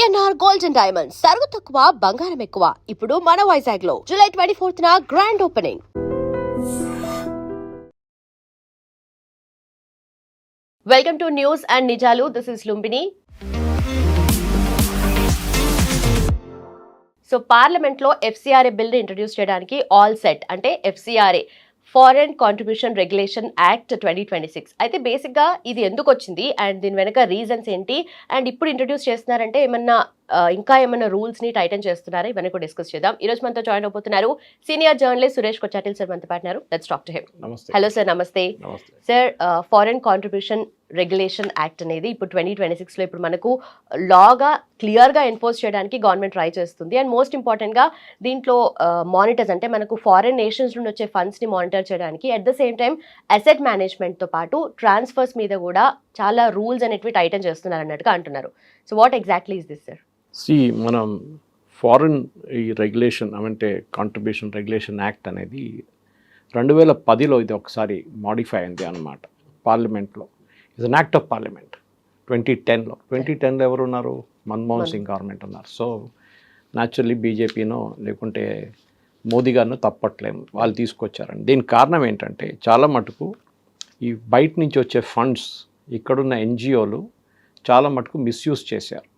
PNR gold and diamonds సరుకు తక్కువ బంగారం ఎక్కువ. ఇప్పుడు మన వైజాగ్ లో July 24th grand opening. Welcome to news and Nijalu. This is Lumbini. So parliament లో ఎఫ్సిఆర్ఏ బిల్ ఇంట్రడ్యూస్ చేయడానికి ఆల్ సెట్. అంటే FCRA foreign contribution regulation act 2026. అయితే బేసిక్గా ఇది ఎందుకు వచ్చింది అండ్ దీని వెనక రీజన్స్ ఏంటి అండ్ ఇప్పుడు ఇంట్రడ్యూస్ చేస్తున్నారంటే ఏమన్నా ఇంకా ఏమైనా రూల్స్ని టైటన్ చేస్తున్నారా, ఇవన్నీ కూడా డిస్కస్ చేద్దాం. ఈ రోజు మనతో జాయిన్ అవబోతున్నారు senior journalist Suresh Kochattil sir మనతో పాటున్నారు. Let's talk to him. Hello sir, namaste sir. Foreign contribution regulation act అనేది ఇప్పుడు 2026లో ఇప్పుడు మనకు లాగా క్లియర్గా ఎన్ఫోర్స్ చేయడానికి గవర్నమెంట్ ట్రై చేస్తుంది. అండ్ మోస్ట్ ఇంపార్టెంట్గా దీంట్లో మానిటర్స్ అంటే మనకు ఫారెన్ నేషన్స్ నుండి వచ్చే ఫండ్స్ని మానిటర్ చేయడానికి at the same time asset మేనేజ్మెంట్తో పాటు ట్రాన్స్ఫర్స్ మీద కూడా చాలా రూల్స్ అనేటివి టైటన్ చేస్తున్నారు అన్నట్టుగా అంటున్నారు. So what exactly is this sir? మనం ఫారెన్ ఈ రెగ్యులేషన్ అంటే కాంట్రిబ్యూషన్ రెగ్యులేషన్ యాక్ట్ అనేది 2010లో ఇది ఒకసారి మాడిఫై అయింది అన్నమాట పార్లమెంట్లో. It's an act of parliament. 2010లో ఎవరు ఉన్నారు? మన్మోహన్ సింగ్ గవర్నమెంట్ ఉన్నారు. సో న్యాచురల్లీ బీజేపీనో లేకుంటే మోదీ గారినో తప్పట్లేము, వాళ్ళు తీసుకొచ్చారండి. దీనికి కారణం ఏంటంటే చాలా మటుకు ఈ బయట నుంచి వచ్చే ఫండ్స్ ఇక్కడున్న ఎన్జిఓలు చాలా మటుకు మిస్యూజ్ చేశారు.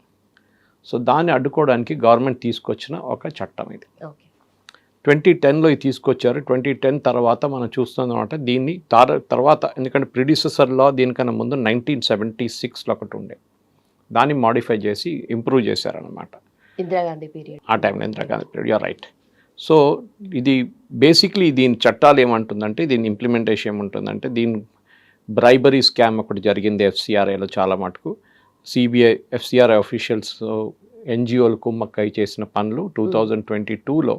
సో దాన్ని అడ్డుకోవడానికి గవర్నమెంట్ తీసుకొచ్చిన ఒక చట్టం ఇది. 2010లో ఇది తీసుకొచ్చారు. 2010 తర్వాత మనం చూస్తున్నామంట దీన్ని తర్వాత, ఎందుకంటే ప్రిడిసెసర్ లా దీనికన్నా ముందు 1976లో ఒకటి ఉండే, దాన్ని మాడిఫై చేసి ఇంప్రూవ్ చేశారనమాట. ఇందిరాగాంధీ పీరియడ్, ఆ టైంలో Indira Gandhi period. You are right. So ఇది బేసిక్లీ దీని చట్టాలు ఏమంటుందంటే, దీని ఇంప్లిమెంటేషన్ ఏముంటుందంటే, దీని బ్రైబరీ స్కామ్ ఒకటి జరిగింది ఎఫ్సిఆర్ఏలో చాలా మటుకు. సిబిఐ ఎఫ్సిఆర్ఐ ఆఫీషియల్స్ ఎన్జిఓలు కుమ్మక్కై చేసిన పనులు 2022లో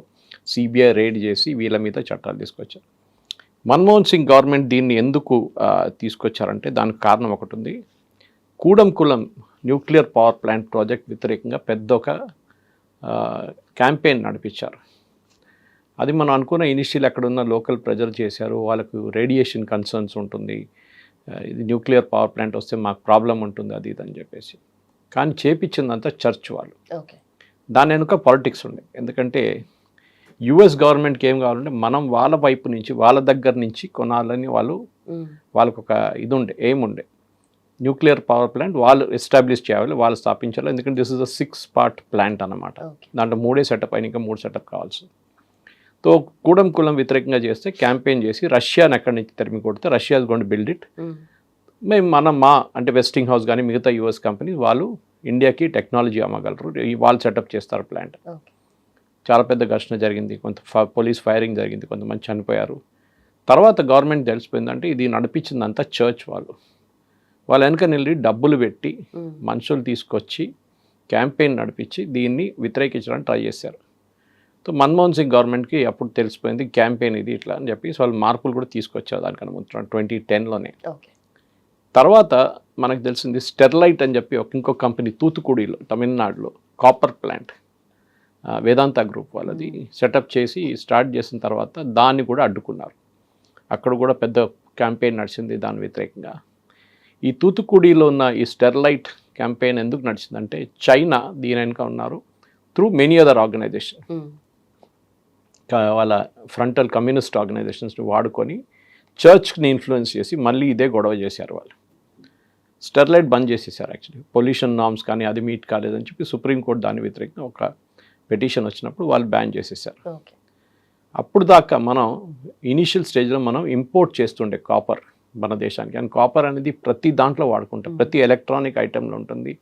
సిబిఐ రేడ్ చేసి వీళ్ళ మీద చట్టాలు తీసుకొచ్చారు. మన్మోహన్ సింగ్ గవర్నమెంట్ దీన్ని ఎందుకు తీసుకొచ్చారంటే దానికి కారణం ఒకటి ఉంది. Kudankulam nuclear power plant project వ్యతిరేకంగా పెద్ద ఒక క్యాంపెయిన్ నడిపించారు. అది మనం అనుకున్న ఇనిషియల్ అక్కడ ఉన్న లోకల్ ప్రజలు చేశారు. వాళ్ళకు రేడియేషన్ కన్సర్న్స్ ఉంటుంది, ఇది న్యూక్లియర్ పవర్ ప్లాంట్ వస్తే మాకు ప్రాబ్లం ఉంటుంది, అది ఇది అని చెప్పేసి. కానీ చేపించిందంతా చర్చ్ వాళ్ళు. దాని వెనుక పాలిటిక్స్ ఉండే. ఎందుకంటే యుఎస్ గవర్నమెంట్కి ఏం కావాలంటే మనం వాళ్ళ వైపు నుంచి వాళ్ళ దగ్గర నుంచి కొనాలని వాళ్ళకు ఒక ఇది ఉండే, ఏముండే. న్యూక్లియర్ పవర్ ప్లాంట్ వాళ్ళు ఎస్టాబ్లిష్ చేయాలి, వాళ్ళు స్థాపించాలి. ఎందుకంటే this is a 6-part plant అన్నమాట. దాంట్లో 3 సెటప్ అయిన ఇంకా 3 సెటప్ కావాల్సి. తో కూడంకులం వ్యతిరేకంగా చేస్తే క్యాంపెయిన్ చేసి రష్యాని అక్కడి నుంచి తరిమి కొడితే Russia is going to build it. మేము అంటే వెస్టింగ్ హౌస్ కానీ మిగతా యుఎస్ కంపెనీ వాళ్ళు ఇండియాకి టెక్నాలజీ అమ్మగలరు, వాళ్ళు సెటప్ చేస్తారు ప్లాంట్. చాలా పెద్ద ఘర్షణ జరిగింది, కొంత పోలీస్ ఫైరింగ్ జరిగింది, కొంతమంది చనిపోయారు. తర్వాత గవర్నమెంట్ తెలిసిపోయిందంటే ఇది నడిపించిందంతా చర్చ్ వాళ్ళు. వాళ్ళ వెనక నిల్లి డబ్బులు పెట్టి మనుషులు తీసుకొచ్చి క్యాంపెయిన్ నడిపించి దీన్ని వ్యతిరేకించడానికి ట్రై చేశారు. సో మన్మోహన్ సింగ్ గవర్నమెంట్కి అప్పుడు తెలిసిపోయింది క్యాంపెయిన్ ఇది ఇట్లా అని చెప్పి వాళ్ళు మార్పులు కూడా తీసుకొచ్చారు దానికన్నా ముందు 2010లోనే. తర్వాత మనకు తెలిసింది స్టెర్లైట్ అని చెప్పి ఇంకో కంపెనీ తూతుకుడిలో తమిళనాడులో కాపర్ ప్లాంట్ వేదాంత గ్రూప్ వాళ్ళది సెటప్ చేసి స్టార్ట్ చేసిన తర్వాత దాన్ని కూడా అడ్డుకున్నారు. అక్కడ కూడా పెద్ద క్యాంపెయిన్ నడిచింది దాని వ్యతిరేకంగా. ఈ తూతుకుడిలో ఉన్న ఈ స్టెర్లైట్ క్యాంపెయిన్ ఎందుకు నడిచిందంటే చైనా దీని వెనుక ఉన్నారు త్రూ మెనీ అదర్ ఆర్గనైజేషన్. వాళ్ళ ఫ్రంటల్ కమ్యూనిస్ట్ ఆర్గనైజేషన్స్ని వాడుకొని చర్చ్ని ఇన్ఫ్లుయెన్స్ చేసి మళ్ళీ ఇదే గొడవ చేశారు వాళ్ళు. స్టెర్లైట్ బంద్ చేసేసారు. యాక్చువల్లీ పొల్యూషన్ నార్మ్స్ కానీ అది మీట్ కాలేదని చెప్పి సుప్రీంకోర్టు దాని వ్యతిరేకంగా ఒక పిటిషన్ వచ్చినప్పుడు వాళ్ళు బ్యాన్ చేసేసారు. అప్పుడు దాకా మనం ఇనీషియల్ స్టేజ్లో మనం ఇంపోర్ట్ చేస్తుండే కాపర్ మన దేశానికి. అండ్ కాపర్ అనేది ప్రతి దాంట్లో వాడుకుంటాం, ప్రతి ఎలక్ట్రానిక్ ఐటెంలో ఉంటుంది,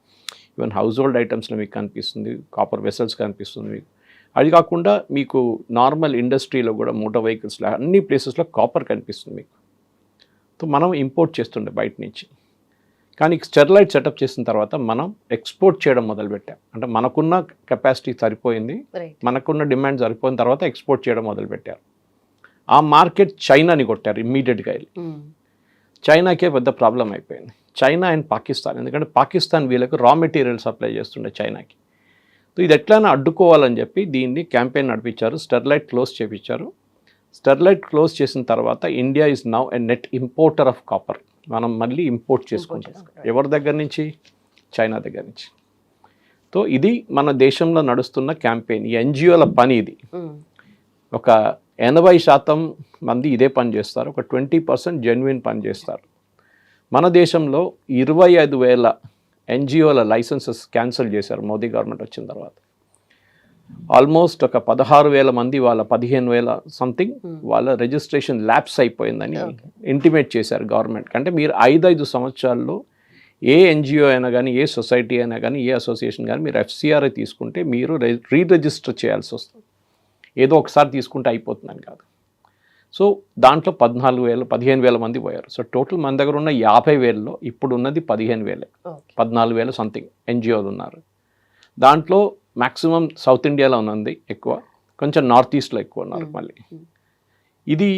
ఈవెన్ హౌస్ హోల్డ్ ఐటమ్స్లో మీకు కనిపిస్తుంది, కాపర్ వెసల్స్ కనిపిస్తుంది మీకు. అది కాకుండా మీకు నార్మల్ ఇండస్ట్రీలో కూడా మోటార్ వెహికల్స్లో అన్ని ప్లేసెస్లో కాపర్ కనిపిస్తుంది మీకు. సో మనం ఇంపోర్ట్ చేస్తుండే బయట నుంచి. కానీ స్టెర్లైట్ సెటప్ చేసిన తర్వాత మనం ఎక్స్పోర్ట్ చేయడం మొదలుపెట్టాం. అంటే మనకున్న కెపాసిటీ సరిపోయింది, మనకున్న డిమాండ్ సరిపోయిన తర్వాత ఎక్స్పోర్ట్ చేయడం మొదలుపెట్టారు. ఆ మార్కెట్ చైనాని కొట్టారు ఇమ్మీడియట్గా వెళ్ళి. చైనాకే పెద్ద ప్రాబ్లం అయిపోయింది, చైనా అండ్ పాకిస్తాన్. ఎందుకంటే పాకిస్తాన్ వీళ్ళకు రా మెటీరియల్ సప్లై చేస్తుండే చైనాకి. సో ఇది ఎట్లయినా అడ్డుకోవాలని చెప్పి దీన్ని క్యాంపెయిన్ నడిపించారు, స్టెర్లైట్ క్లోజ్ చేయించారు. స్టెర్లైట్ క్లోజ్ చేసిన తర్వాత India is now a net importer of copper. మనం మళ్ళీ ఇంపోర్ట్ చేసుకుంటాం. ఎవరి దగ్గర నుంచి? చైనా దగ్గర నుంచి. సో ఇది మన దేశంలో నడుస్తున్న క్యాంపెయిన్, ఈ ఎన్జిఓల పని ఇది. ఒక 80% మంది ఇదే పని చేస్తారు, ఒక 20% జెన్యున్ పని చేస్తారు. మన దేశంలో 25,000 ఎన్జిఓల లైసెన్సెస్ క్యాన్సిల్ చేశారు మోదీ గవర్నమెంట్ వచ్చిన తర్వాత. ఆల్మోస్ట్ ఒక 16,000 మంది వాళ్ళ 15,000 సంథింగ్ వాళ్ళ రిజిస్ట్రేషన్ ల్యాప్స్ అయిపోయిందని ఇంటిమేట్ చేశారు గవర్నమెంట్. అంటే మీరు 5 సంవత్సరాల్లో ఏ ఎన్జిఓ అయినా కానీ, ఏ సొసైటీ అయినా కానీ, ఏ అసోసియేషన్ కానీ మీరు ఎఫ్సిఆర్ఐ తీసుకుంటే మీరు రీరిజిస్టర్ చేయాల్సి వస్తుంది. ఏదో ఒకసారి తీసుకుంటే అయిపోతుందని కాదు. సో దాంట్లో 15,000 మంది పోయారు. సో టోటల్ మన దగ్గర ఉన్న 50,000లో ఇప్పుడు ఉన్నది 15,000, 14,000 సంథింగ్ ఎన్జిఓలు ఉన్నారు. దాంట్లో మ్యాక్సిమం సౌత్ ఇండియాలో ఉన్నది ఎక్కువ, కొంచెం నార్త్ ఈస్ట్లో ఎక్కువ ఉన్నారు. మళ్ళీ ఇది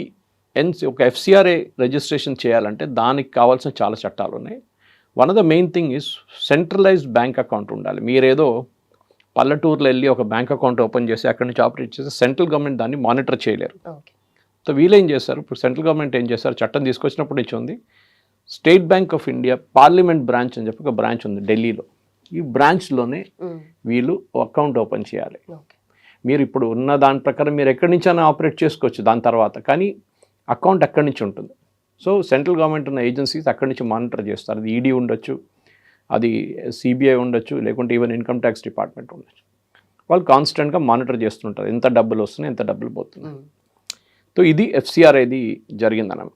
ఒక ఎఫ్సిఆర్ఏ రిజిస్ట్రేషన్ చేయాలంటే దానికి కావాల్సిన చాలా చట్టాలు ఉన్నాయి. One of the main thing is centralized bank account ఉండాలి. మీరేదో పల్లెటూరులో వెళ్ళి ఒక బ్యాంక్ అకౌంట్ ఓపెన్ చేసి అక్కడి నుంచి ఆపరేట్ చేసి సెంట్రల్ గవర్నమెంట్ దాన్ని మానిటర్ చేయలేరు. సో వీళ్ళేం చేశారు, ఇప్పుడు సెంట్రల్ గవర్నమెంట్ ఏం చేశారు, చట్టం తీసుకొచ్చినప్పుడు నుంచి ఉంది. State bank of India parliament branch అని చెప్పి ఒక బ్రాంచ్ ఉంది ఢిల్లీలో. ఈ బ్రాంచ్లోనే వీళ్ళు అకౌంట్ ఓపెన్ చేయాలి. మీరు ఇప్పుడు ఉన్న దాని ప్రకారం మీరు ఎక్కడి నుంచైనా ఆపరేట్ చేసుకోవచ్చు దాని తర్వాత, కానీ అకౌంట్ అక్కడి నుంచి ఉంటుంది. సో సెంట్రల్ గవర్నమెంట్ ఉన్న ఏజెన్సీస్ అక్కడి నుంచి మానిటర్ చేస్తారు. అది ఈడీ ఉండొచ్చు, అది సిబిఐ ఉండొచ్చు, లేకుంటే ఈవెన్ ఇన్కమ్ ట్యాక్స్ డిపార్ట్మెంట్ ఉండొచ్చు. వాళ్ళు కాన్స్టెంట్గా మానిటర్ చేస్తుంటారు ఎంత డబ్బులు వస్తున్నాయి, ఎంత డబ్బులు పోతున్నాయి. సో ఇది ఎఫ్సిఆర్ఐది జరిగిందన్నమాట.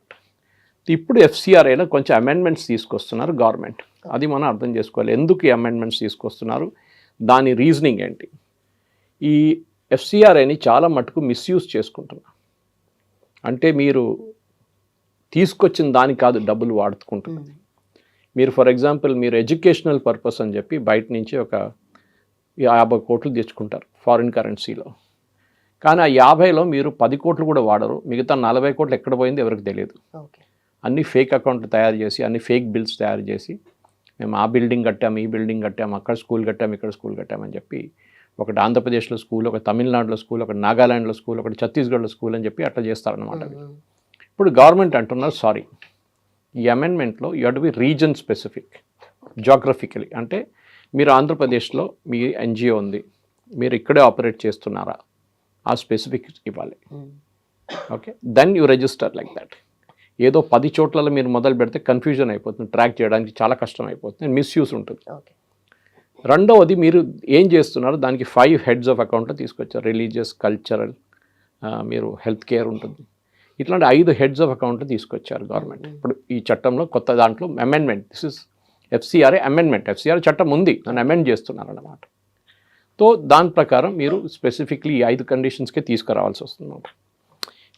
ఇప్పుడు ఎఫ్సిఆర్ఐలో కొంచెం అమెండ్మెంట్స్ తీసుకొస్తున్నారు గవర్నమెంట్. అది మనం అర్థం చేసుకోవాలి, ఎందుకు ఈ అమెండ్మెంట్స్ తీసుకొస్తున్నారు, దాని రీజనింగ్ ఏంటి. ఈ ఎఫ్సిఆర్ఐని చాలా మటుకు మిస్యూజ్ చేసుకుంటున్నారు. అంటే మీరు తీసుకొచ్చిన దాని కాదు డబ్బులు వాడుకుంటున్నది. మీరు ఫర్ ఎగ్జాంపుల్ మీరు ఎడ్యుకేషనల్ పర్పస్ అని చెప్పి బయట నుంచి ఒక 50 కోట్లు తెచ్చుకుంటారు ఫారిన్ కరెన్సీలో, కానీ ఆ 50లో మీరు 10 కోట్లు కూడా వాడరు. మిగతా 40 కోట్లు ఎక్కడ పోయింది ఎవరికి తెలియదు. అన్ని ఫేక్ అకౌంట్లు తయారు చేసి, అన్ని ఫేక్ బిల్స్ తయారు చేసి, మేము ఆ బిల్డింగ్ కట్టాము, ఈ బిల్డింగ్ కట్టాము, అక్కడ స్కూల్ కట్టాము, ఇక్కడ స్కూల్ కట్టామని చెప్పి, ఒకటి ఆంధ్రప్రదేశ్లో స్కూల్, ఒక తమిళనాడులో స్కూల్, ఒకటి నాగాలాండ్లో స్కూల్, ఒకటి ఛత్తీస్గఢ్లో స్కూల్ అని చెప్పి అట్లా చేస్తారనమాట. ఇప్పుడు గవర్నమెంట్ అంటున్నారు సారీ, ఈ అమెండ్మెంట్లో you have to be reason specific, geographically. అంటే మీరు ఆంధ్రప్రదేశ్లో మీ ఎన్జిఓ ఉంది, మీరు ఇక్కడే ఆపరేట్ చేస్తున్నారా, ఆ స్పెసిఫిక్ ఇవ్వాలి. Okay, then you register like that. ఏదో 10 చోట్లలో మీరు మొదలు పెడితే కన్ఫ్యూజన్ అయిపోతుంది, ట్రాక్ చేయడానికి చాలా కష్టం అయిపోతుంది, మిస్యూజ్ ఉంటుంది. రెండవది మీరు ఏం చేస్తున్నారు, దానికి 5 హెడ్స్ ఆఫ్ అకౌంట్లో తీసుకొచ్చారు. రిలీజియస్, కల్చరల్, మీరు హెల్త్ కేర్ ఉంటుంది, ఇట్లాంటి 5 హెడ్స్ ఆఫ్ అకౌంట్లో తీసుకొచ్చారు గవర్నమెంట్. ఇప్పుడు ఈ చట్టంలో కొత్త దాంట్లో amendment, this is FCRA amendment. FCRA చట్టం ఉంది, దాన్ని అమెండ్ చేస్తున్నారు అన్నమాట. సో దాని ప్రకారం మీరు స్పెసిఫిక్లీ ఈ 5 కండిషన్స్కే తీసుకురావాల్సి వస్తుందన్నమాట.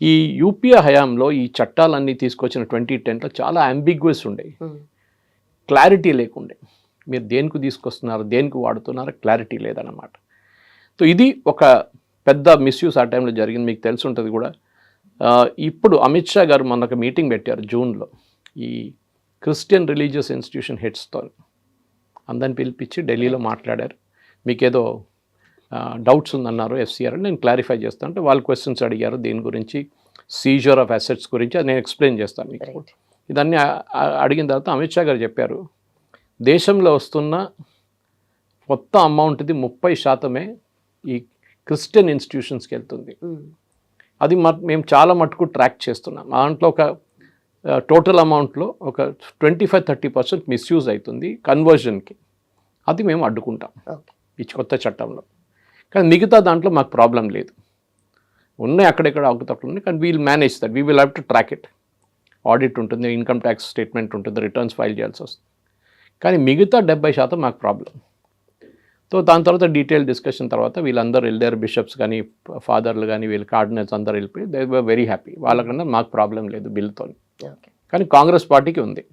ఈ యూపీఏ హయాంలో ఈ చట్టాలన్నీ తీసుకొచ్చిన 2010లో చాలా అంబిగ్వస్ ఉండేవి, క్లారిటీ లేకుండే. మీరు దేనికి తీసుకొస్తున్నారు, దేనికి వాడుతున్నారు, క్లారిటీ లేదన్నమాట. సో ఇది ఒక పెద్ద మిస్యూస్ ఆ టైంలో జరిగింది, మీకు తెలిసి ఉంటుంది కూడా. ఇప్పుడు అమిత్ షా గారు మొన్న ఒక మీటింగ్ పెట్టారు జూన్లో, ఈ క్రిస్టియన్ రిలీజియస్ ఇన్స్టిట్యూషన్ హెడ్స్తో అందరిని పిలిపించి ఢిల్లీలో మాట్లాడారు. మీకేదో డౌట్స్ ఉందన్నారు ఎఫ్సిఆర్, నేను క్లారిఫై చేస్తాను అంటే వాళ్ళు క్వశ్చన్స్ అడిగారు దీని గురించి, సీజర్ ఆఫ్ అసెట్స్ గురించి. అది నేను ఎక్స్ప్లెయిన్ చేస్తాను మీకు. ఇదన్నీ అడిగిన తర్వాత అమిత్ షా గారు చెప్పారు, దేశంలో వస్తున్న మొత్తం అమౌంట్ది 30% ఈ క్రిస్టియన్ ఇన్స్టిట్యూషన్స్కి వెళ్తుంది. అది మేము చాలా మటుకు ట్రాక్ చేస్తున్నాం. దాంట్లో ఒక టోటల్ అమౌంట్లో ఒక 25-30% మిస్యూజ్ అవుతుంది కన్వర్జన్కి. అది మేము అడ్డుకుంటాం ఈ కొత్త చట్టంలో. కానీ మిగతా దాంట్లో మాకు ప్రాబ్లం లేదు, ఉన్నాయి అక్కడెక్కడ అవకతవకలు ఉన్నాయి, కానీ we'll manage that, we will have to track it. Audit ఉంటుంది, ఇన్కమ్ ట్యాక్స్ స్టేట్మెంట్ ఉంటుంది, రిటర్న్స్ ఫైల్ చేయాల్సి వస్తుంది. కానీ మిగతా 70% మాకు ప్రాబ్లం. సో దాని తర్వాత డీటెయిల్ డిస్కషన్ తర్వాత వీళ్ళందరూ వెళ్ళారు, బిషప్స్ కానీ ఫాదర్లు కానీ వీళ్ళు కార్డినల్స్ అందరూ వెళ్ళిపోయి దే వర్ వెరీ హ్యాపీ. వాళ్ళకన్నా మాకు ప్రాబ్లం లేదు బిల్తో. కానీ కాంగ్రెస్ పార్టీకి ఉంది,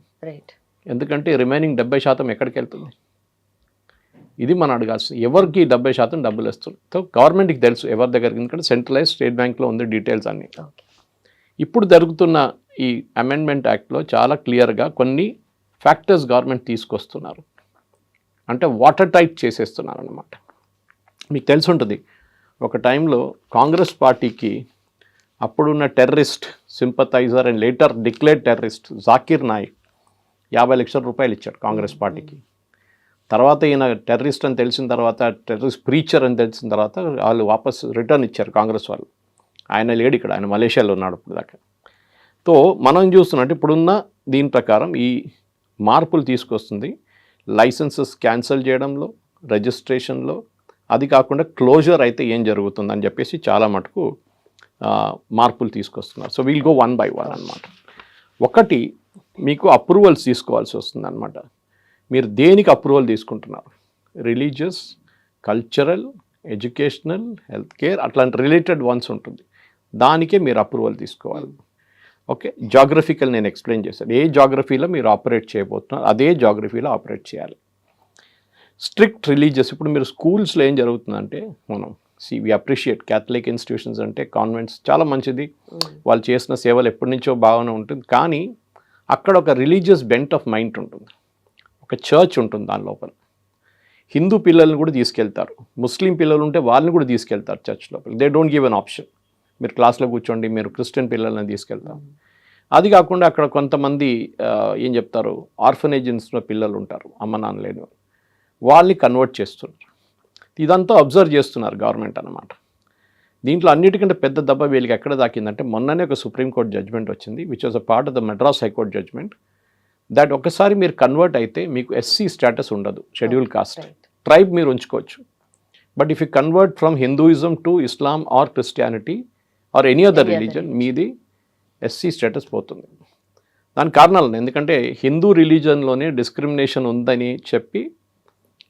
ఎందుకంటే రిమైనింగ్ 70% ఎక్కడికి వెళ్తుంది, ఇది మనం అడగాల్సింది. ఎవరికి 70% డబ్బులు వస్తుంది. సో గవర్నమెంట్కి తెలుసు ఎవరి దగ్గరికి, ఎందుకంటే సెంట్రలైజ్ స్టేట్ బ్యాంక్లో ఉంది డీటెయిల్స్ అన్నీ. ఇప్పుడు జరుగుతున్న ఈ అమెండ్మెంట్ యాక్ట్లో చాలా క్లియర్గా కొన్ని ఫ్యాక్టర్స్ గవర్నమెంట్ తీసుకొస్తున్నారు, అంటే వాటర్ టైట్ చేసేస్తున్నారు అన్నమాట. మీకు తెలిసి ఉంటుంది, ఒక టైంలో కాంగ్రెస్ పార్టీకి అప్పుడున్న terrorist sympathizer and later declared terrorist Zakir Naik 50 లక్షల రూపాయలు ఇచ్చాడు కాంగ్రెస్ పార్టీకి. తర్వాత ఈయన టెర్రరిస్ట్ అని తెలిసిన తర్వాత, టెర్రరిస్ట్ ప్రీచర్ అని తెలిసిన తర్వాత వాళ్ళు వాపస్ రిటర్న్ ఇచ్చారు కాంగ్రెస్ వాళ్ళు. ఆయన లేడు ఇక్కడ, ఆయన మలేషియాలో ఉన్నాడు ఇప్పుడు దాకా. సో మనం చూస్తున్నట్టు ఇప్పుడున్న దీని ప్రకారం ఈ మార్పులు తీసుకొస్తుంది లైసెన్సెస్ క్యాన్సిల్ చేయడంలో, రిజిస్ట్రేషన్లో, అది కాకుండా క్లోజర్ అయితే ఏం జరుగుతుందని చెప్పేసి చాలా మటుకు మార్పులు తీసుకొస్తున్నారు. సో వీల్ గో 1 by 1 అనమాట. ఒకటి, మీకు అప్రూవల్స్ తీసుకోవాల్సి వస్తుంది అనమాట. మీరు దేనికి అప్రూవల్ తీసుకుంటున్నారు? Religious, cultural, educational, health care, అట్లాంటి రిలేటెడ్ వన్స్ ఉంటుంది. దానికే మీరు అప్రూవల్ తీసుకోవాలి. ఓకే, జాగ్రఫికల్ నేను ఎక్స్ప్లెయిన్ చేశాను. ఏ జాగ్రఫీలో మీరు ఆపరేట్ చేయబోతున్నారు అదే జాగ్రఫీలో ఆపరేట్ చేయాలి. స్ట్రిక్ట్ రిలీజియస్, ఇప్పుడు మీరు స్కూల్స్లో ఏం జరుగుతుందంటే, మనం వి అప్రిషియేట్ క్యాథలిక్ ఇన్స్టిట్యూషన్స్ అంటే కాన్వెంట్స్ చాలా మంచిది, వాళ్ళు చేసిన సేవలు ఎప్పటి నుంచో బాగానే ఉంటుంది. కానీ అక్కడ ఒక రిలీజియస్ బెంట్ ఆఫ్ మైండ్ ఉంటుంది, ఒక చర్చ్ ఉంటుంది దాని లోపల. హిందూ పిల్లల్ని కూడా తీసుకెళ్తారు, ముస్లిం పిల్లలు ఉంటే వాళ్ళని కూడా తీసుకెళ్తారు చర్చ్ లోపల. They don't give an option, మీరు క్లాస్లో కూర్చోండి, మీరు క్రిస్టియన్ పిల్లల్ని తీసుకెళ్తాం. అది కాకుండా అక్కడ కొంతమంది ఏం చెప్తారు, ఆర్ఫనేజెన్స్లో పిల్లలు ఉంటారు, అమ్మ నాన్న లేని వాళ్ళని కన్వర్ట్ చేస్తున్నారు. ఇదంతా అబ్జర్వ్ చేస్తున్నారు గవర్నమెంట్ అన్నమాట. దీంట్లో అన్నిటికంటే పెద్ద దెబ్బ వీళ్ళకి ఎక్కడ దాకిందంటే, మొన్ననే ఒక సుప్రీంకోర్టు జడ్జ్మెంట్ వచ్చింది, which was a part of the Madras high court judgment, that ఒకసారి మీరు కన్వర్ట్ అయితే మీకు ఎస్సీ స్టేటస్ ఉండదు, షెడ్యూల్ కాస్ట్, ట్రైబ్ మీరు ఉంచుకోవచ్చు. But if you convert from Hinduism to Islam or Christianity or any other religion, మీది SC status పోతుంది. దాని కారణాలు, ఎందుకంటే హిందూ రిలీజన్లోనే డిస్క్రిమినేషన్ ఉందని చెప్పి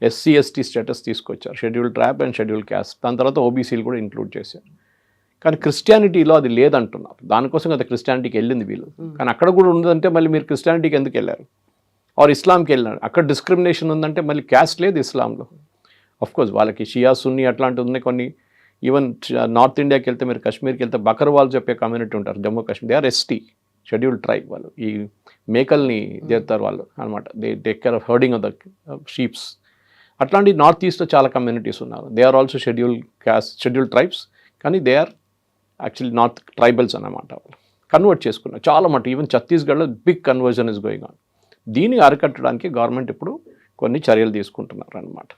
ఎస్సీ ఎస్టీ స్టేటస్ తీసుకొచ్చారు, schedule tribe and schedule caste. దాని తర్వాత ఓబీసీలు కూడా ఇంక్లూడ్ చేశారు. కానీ క్రిస్టియానిటీలో అది లేదంటున్నారు. దానికోసం కదా క్రిస్టియానిటీకి వెళ్ళింది వీళ్ళు. కానీ అక్కడ కూడా ఉందంటే మళ్ళీ మీరు క్రిస్టియానిటీకి ఎందుకు వెళ్ళారు? ఆర్ ఇస్లాంకి వెళ్ళారు, అక్కడ డిస్క్రిమినేషన్ ఉందంటే మళ్ళీ క్యాస్ట్ లేదు ఇస్లాంలో. కోర్స్ వాళ్ళకి షియా సున్నీ అట్లాంటివి ఉన్నాయి కొన్ని. ఈవెన్ నార్త్ ఇండియాకి వెళ్తే, మీరు కాశ్మీర్కి వెళ్తే బకర్వాల్ చెప్పే కమ్యూనిటీ ఉంటారు Jammu Kashmir, they are ST schedule tribe. వాళ్ళు ఈ మేకల్ని చేస్తారు వాళ్ళు అనమాట, they take care of herding of the sheeps. అట్లాంటి నార్త్ ఈస్ట్లో చాలా కమ్యూనిటీస్ ఉన్నారు, they are also schedule caste, schedule tribes, కానీ they are actually north tribals అన్నమాట. వాళ్ళు కన్వర్ట్ చేసుకున్నారు చాలా మటు. ఈవెన్ ఛత్తీస్గఢ్లో big conversion is going on. దీన్ని అరికట్టడానికి గవర్నమెంట్ ఇప్పుడు కొన్ని చర్యలు తీసుకుంటున్నారు అన్నమాట.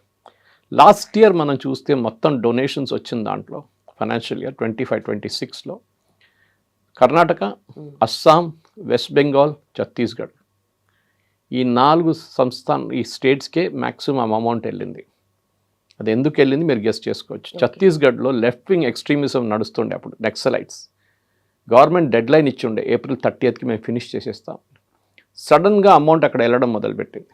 లాస్ట్ ఇయర్ మనం చూస్తే మొత్తం డొనేషన్స్ వచ్చిన దాంట్లో ఫైనాన్షియల్ ఇయర్ 25-26లో కర్ణాటక, అస్సాం, వెస్ట్ బెంగాల్, ఛత్తీస్గఢ్, ఈ 4 ఈ స్టేట్స్కే మ్యాక్సిమం అమౌంట్ వెళ్ళింది. అది ఎందుకు వెళ్ళింది మీరు గెస్ చేసుకోవచ్చు. ఛత్తీస్గఢ్లో లెఫ్ట్ వింగ్ ఎక్స్ట్రీమిజం నడుస్తుండే అప్పుడు, నక్సలైట్స్. గవర్నమెంట్ డెడ్ లైన్ ఇచ్చిండే, April 30కి మేము ఫినిష్ చేసేస్తాం. సడన్గా అమౌంట్ అక్కడ వెళ్ళడం మొదలుపెట్టింది,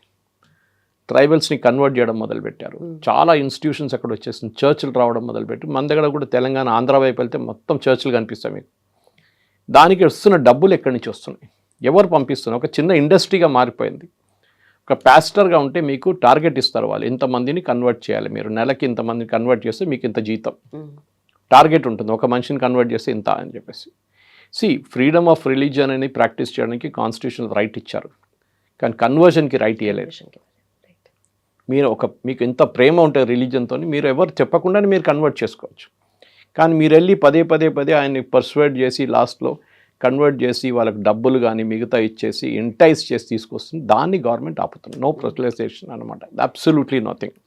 ట్రైబల్స్ని కన్వర్ట్ చేయడం మొదలుపెట్టారు. చాలా ఇన్స్టిట్యూషన్స్ అక్కడ వచ్చేసింది, చర్చిలు రావడం మొదలుపెట్టి. మన దగ్గర కూడా తెలంగాణ, ఆంధ్ర వైపు వెళ్తే మొత్తం చర్చిలు కనిపిస్తాయి మీకు. దానికి వస్తున్న డబ్బులు ఎక్కడి నుంచి వస్తున్నాయి, ఎవరు పంపిస్తున్నారు? ఒక చిన్న ఇండస్ట్రీగా మారిపోయింది. ఒక పాస్టర్గా ఉంటే మీకు టార్గెట్ ఇస్తారు, వాళ్ళు ఇంతమందిని కన్వర్ట్ చేయాలి, మీరు నెలకి ఇంతమందిని కన్వర్ట్ చేస్తే మీకు ఇంత జీతం టార్గెట్ ఉంటుంది, ఒక మనిషిని కన్వర్ట్ చేస్తే ఇంత అని చెప్పేసి. ఫ్రీడమ్ ఆఫ్ రిలీజియన్ అని ప్రాక్టీస్ చేయడానికి కాన్స్టిట్యూషనల్ రైట్ ఇచ్చారు, కానీ కన్వర్షన్కి రైట్ ఇవ్వలేదు. మీకు ఎంత ప్రేమ ఉంటుంది రిలీజన్తో, మీరు ఎవరు చెప్పకుండానే మీరు కన్వర్ట్ చేసుకోవచ్చు. కానీ మీరు వెళ్ళి పదే ఆయన్ని పర్సువేడ్ చేసి లాస్ట్లో కన్వర్ట్ చేసి వాళ్ళకి డబ్బులు కానీ మిగతా ఇచ్చేసి ఎంటైజ్ చేసి తీసుకొస్తుంది, దాన్ని గవర్నమెంట్ ఆపుతుంది. నో ప్రొసలైజేషన్ అనమాట, అబ్సల్యూట్లీ నథింగ్.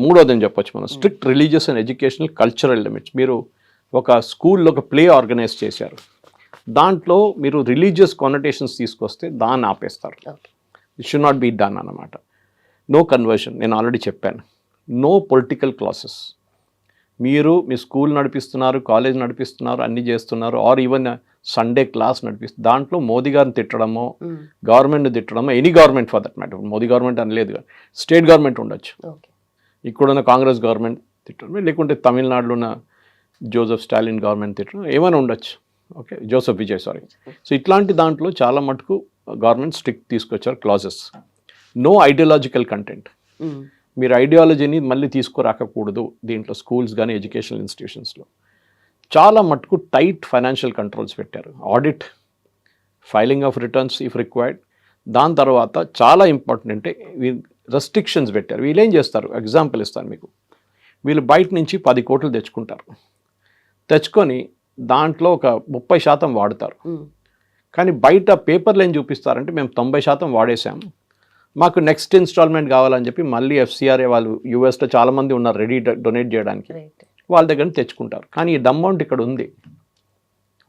మూడోది అని చెప్పొచ్చు మనం, strict religious and educational cultural limits. మీరు ఒక స్కూల్లో ఒక ప్లే ఆర్గనైజ్ చేశారు, దాంట్లో మీరు రిలీజియస్ కానటేషన్స్ తీసుకొస్తే దాన్ని ఆపేస్తారు. It should not be done అన్నమాట. నో కన్వర్షన్, నేను ఆల్రెడీ చెప్పాను. No political classes. మీరు మీ స్కూల్ నడిపిస్తున్నారు, కాలేజ్ నడిపిస్తున్నారు, అన్నీ చేస్తున్నారు, ఆర్ ఈవెన్ సండే క్లాస్ నడిపిస్తున్నారు, దాంట్లో మోదీ గారిని తిట్టడమో, గవర్నమెంట్ని తిట్టడమో, any government for that matter, Modi government అని లేదు, స్టేట్ గవర్నమెంట్ ఉండొచ్చు, ఇక్కడున్న కాంగ్రెస్ గవర్నమెంట్ తిట్టడం, లేకుంటే తమిళనాడులో ఉన్న జోసెఫ్ స్టాలిన్ గవర్నమెంట్ తిట్టడం, ఏమైనా ఉండొచ్చు. Okay, Joseph Vijay, sorry. So ఇట్లాంటి దాంట్లో చాలా మటుకు గవర్నమెంట్ స్ట్రిక్ట్ తీసుకొచ్చారు క్లాజెస్. No ideological content. మీరు ఐడియాలజీని మళ్ళీ తీసుకురాకూడదు దీంట్లో, స్కూల్స్ కానీ ఎడ్యుకేషనల్ ఇన్స్టిట్యూషన్స్లో. చాలా మటుకు టైట్ ఫైనాన్షియల్ కంట్రోల్స్ పెట్టారు, audit, filing of returns if required. దాని తర్వాత చాలా ఇంపార్టెంట్ అంటే రెస్ట్రిక్షన్స్ పెట్టారు. వీళ్ళు ఏం చేస్తారు, ఎగ్జాంపుల్ ఇస్తాను మీకు. వీళ్ళు బయట నుంచి 10 కోట్లు తెచ్చుకుంటారు, తెచ్చుకొని దాంట్లో ఒక 30% వాడతారు. కానీ బయట పేపర్లు ఏం చూపిస్తారంటే మేము 90% వాడేసాం, మాకు నెక్స్ట్ ఇన్స్టాల్మెంట్ కావాలని చెప్పి మళ్ళీ ఎఫ్సిఆర్ఏ వాళ్ళు యూఎస్లో చాలామంది ఉన్నారు రెడీ డొనేట్ చేయడానికి, రైట్. వాళ్ళ దగ్గర నుంచి తెచ్చుకుంటారు. కానీ ఈ అమౌంట్ ఇక్కడ ఉంది,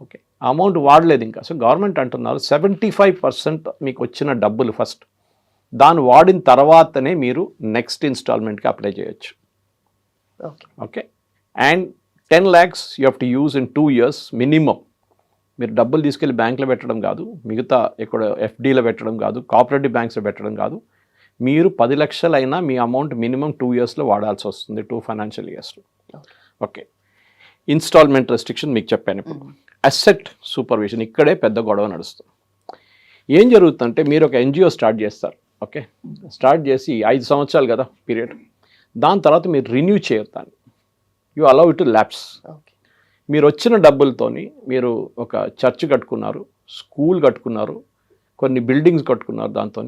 ఓకే, అమౌంట్ వాడలేదు ఇంకా. సో గవర్నమెంట్ అంటున్నారు 75% మీకు వచ్చిన డబ్బులు ఫస్ట్, దాన్ని వాడిన తర్వాతనే మీరు నెక్స్ట్ ఇన్స్టాల్మెంట్కి అప్లై చేయొచ్చు. Okay. Okay, and 10 lakhs you have to use in 2 years minimum. మీరు డబ్బులు తీసుకెళ్ళి బ్యాంకులో పెట్టడం కాదు, మిగతా ఇక్కడ ఎఫ్డీలో పెట్టడం కాదు, కోఆపరేటివ్ బ్యాంక్స్లో పెట్టడం కాదు. మీరు 10 లక్షలైనా మీ అమౌంట్ మినిమం 2 yearsలో వాడాల్సి వస్తుంది, 2 financial yearsలో. ఓకే, ఇన్స్టాల్మెంట్ రెస్ట్రిక్షన్ మీకు చెప్పాను. ఇప్పుడు అసెట్ సూపర్విజన్, ఇక్కడే పెద్ద గొడవ నడుస్తుంది. ఏం జరుగుతుందంటే మీరు ఒక ఎన్జిఓ స్టార్ట్ చేస్తారు, ఓకే, స్టార్ట్ చేసి 5 సంవత్సరాలు కదా పీరియడ్, దాని తర్వాత మీరు రిన్యూ చేయొద్దాన్ని, you allow it to lapse. మీరు వచ్చిన డబ్బులతోని మీరు ఒక చర్చ్ కట్టుకున్నారు, స్కూల్ కట్టుకున్నారు, కొన్ని బిల్డింగ్స్ కట్టుకున్నారు, దాంతో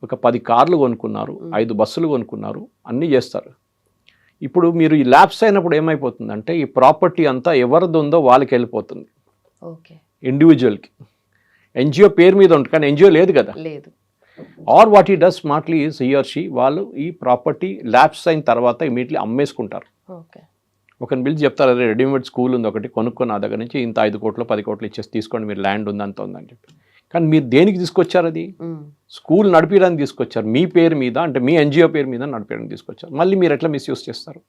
ఒక 10 కార్లు కొనుక్కున్నారు, 5 బస్సులు కొనుక్కున్నారు, అన్నీ చేస్తారు. ఇప్పుడు మీరు ఈ ల్యాప్స్ అయినప్పుడు ఏమైపోతుందంటే ఈ ప్రాపర్టీ అంతా ఎవరిది ఉందో వాళ్ళకి వెళ్ళిపోతుంది, ఓకే, ఇండివిజువల్కి. ఎన్జిఓ పేరు మీద ఉంటుంది కానీ ఎన్జిఓ లేదు కదా. లేదు. ఆర్ వాట్ ఈ does smartly is he or she, వాళ్ళు ఈ ప్రాపర్టీ ల్యాప్స్ అయిన తర్వాత ఇమీడియట్లీ అమ్మేసుకుంటారు. ఓకే. ఒకరిని పిలిచి చెప్తారు, అదే రెడీమేడ్ స్కూల్ ఉంది ఒకటి కొనుక్కొని నా దగ్గర నుంచి ఇంత 5 కోట్లు 10 కోట్లు ఇచ్చేసి తీసుకోండి, మీరు ల్యాండ్ ఉంది అంత ఉందని చెప్పి. కానీ మీరు దేనికి తీసుకొచ్చారు? అది స్కూల్ నడిపించడానికి తీసుకొచ్చారు, మీ పేరు మీద, అంటే మీ ఎన్జిఓ పేరు మీద నడిపించడానికి తీసుకొచ్చారు. మళ్ళీ మీరు ఎట్లా మిస్యూజ్ చేస్తారు?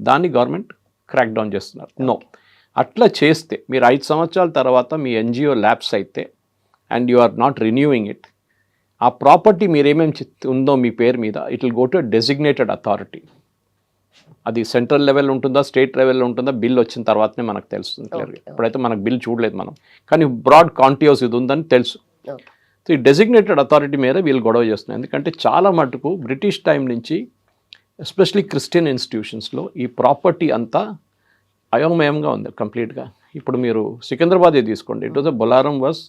దాన్ని గవర్నమెంట్ క్రాక్ డౌన్ చేస్తున్నారు. నో, అట్లా చేస్తే మీరు 5 సంవత్సరాల తర్వాత మీ ఎన్జిఓ ల్యాప్స్ అయితే and you are not renewing it, ఆ ప్రాపర్టీ మీరు ఏమేమి ఉందో మీ పేరు మీద, it will go to designated authority. అది సెంట్రల్ లెవెల్ ఉంటుందా, స్టేట్ లెవెల్లో ఉంటుందా, బిల్ వచ్చిన తర్వాతనే మనకు తెలుస్తుంది క్లియర్గా. ఇప్పుడైతే మనకు బిల్ చూడలేదు మనం, కానీ బ్రాడ్ కాంటియోస్ ఇది ఉందని తెలుసు. సో ఈ డెసిగ్నేటెడ్ అథారిటీ మీద వీళ్ళు గొడవ చేస్తున్నారు. ఎందుకంటే చాలా మటుకు బ్రిటిష్ టైం నుంచి ఎస్పెషలీ క్రిస్టియన్ ఇన్స్టిట్యూషన్స్లో ఈ ప్రాపర్టీ అంతా అయోమయంగా ఉంది కంప్లీట్గా. ఇప్పుడు మీరు సికింద్రాబాదే తీసుకోండి, it was Bolarum was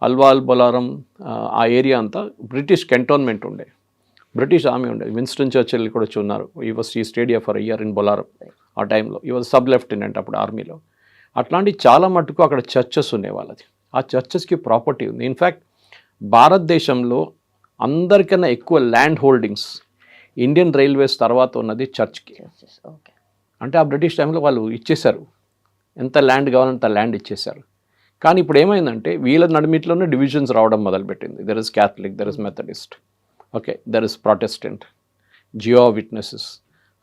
Alwal Bolarum, ఆ ఏరియా అంతా బ్రిటిష్ కంటోన్మెంట్ ఉండే, బ్రిటిష్ ఆర్మీ ఉండేది. విన్స్టన్ చర్చిల్ కూడా వచ్చి ఉన్నారు, ఈ స్టేడియా ఫర్ ఇయర్ ఇన్ బొలారం. ఆ టైంలో ఈ వాజ్ సబ్ లెఫ్టినెంట్ అప్పుడు ఆర్మీలో. అట్లాంటి చాలా మటుకు అక్కడ చర్చెస్ ఉన్నాయి వాళ్ళది. ఆ చర్చెస్కి ప్రాపర్టీ ఉంది. ఇన్ఫ్యాక్ట్ భారతదేశంలో అందరికన్నా ఎక్కువ ల్యాండ్ హోల్డింగ్స్ ఇండియన్ రైల్వేస్ తర్వాత ఉన్నది చర్చ్కి. అంటే ఆ బ్రిటిష్ టైంలో వాళ్ళు ఇచ్చేశారు, ఎంత ల్యాండ్ కావాలంటే అంత ల్యాండ్ ఇచ్చేశారు. కానీ ఇప్పుడు ఏమైందంటే వీళ్ళ నడిమిట్లోనే డివిజన్స్ రావడం మొదలుపెట్టింది. There is Catholic, there is Methodist, okay, there is Protestant, Jehovah's Witnesses,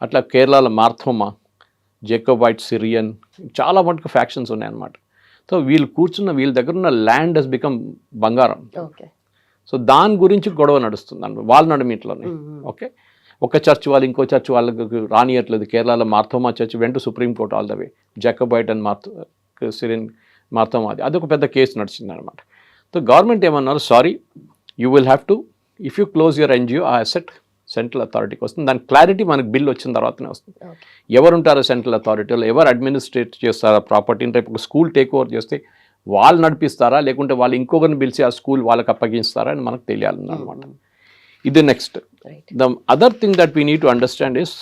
అట్లా కేరళలో మార్థోమా, జేకోబైట్, సిరియన్, చాలా మటుకు ఫ్యాక్షన్స్ ఉన్నాయన్నమాట. సో వీళ్ళు కూర్చున్న వీళ్ళ దగ్గర ఉన్న ల్యాండ్ హెస్ బికమ్ బంగారం. సో దాని గురించి గొడవ నడుస్తుంది వాళ్ళ నడిమిట్లోనే. ఓకే, ఒక చర్చ్ వాళ్ళు ఇంకో చర్చ్ వాళ్ళకి రానియట్లేదు. కేరళలో మార్థోమా చర్చ్ వెంట supreme court all the way, Jacobite and Syrian Marthoma, అదొక పెద్ద కేసు నడిచింది అనమాట. సో గవర్నమెంట్ ఏమన్నారు, sorry, you will have to, if you close your NGO, ఆ అసెట్ సెంట్రల్ అథారిటీకి వస్తుంది. దాని క్లారిటీ మనకు బిల్ వచ్చిన తర్వాతనే వస్తుంది. ఎవరుంటారో సెంట్రల్ అథారిటీలో, ఎవరు అడ్మినిస్ట్రేట్ చేస్తారా ప్రాపర్టీని, రేపు ఒక స్కూల్ టేక్ ఓవర్ చేస్తే వాళ్ళు నడిపిస్తారా, లేకుంటే వాళ్ళు ఇంకొకరిని పిలిచి ఆ స్కూల్ వాళ్ళకి అప్పగిస్తారా అని మనకు తెలియాలన్నమాట. ఇది next. The other thing that we need to understand is,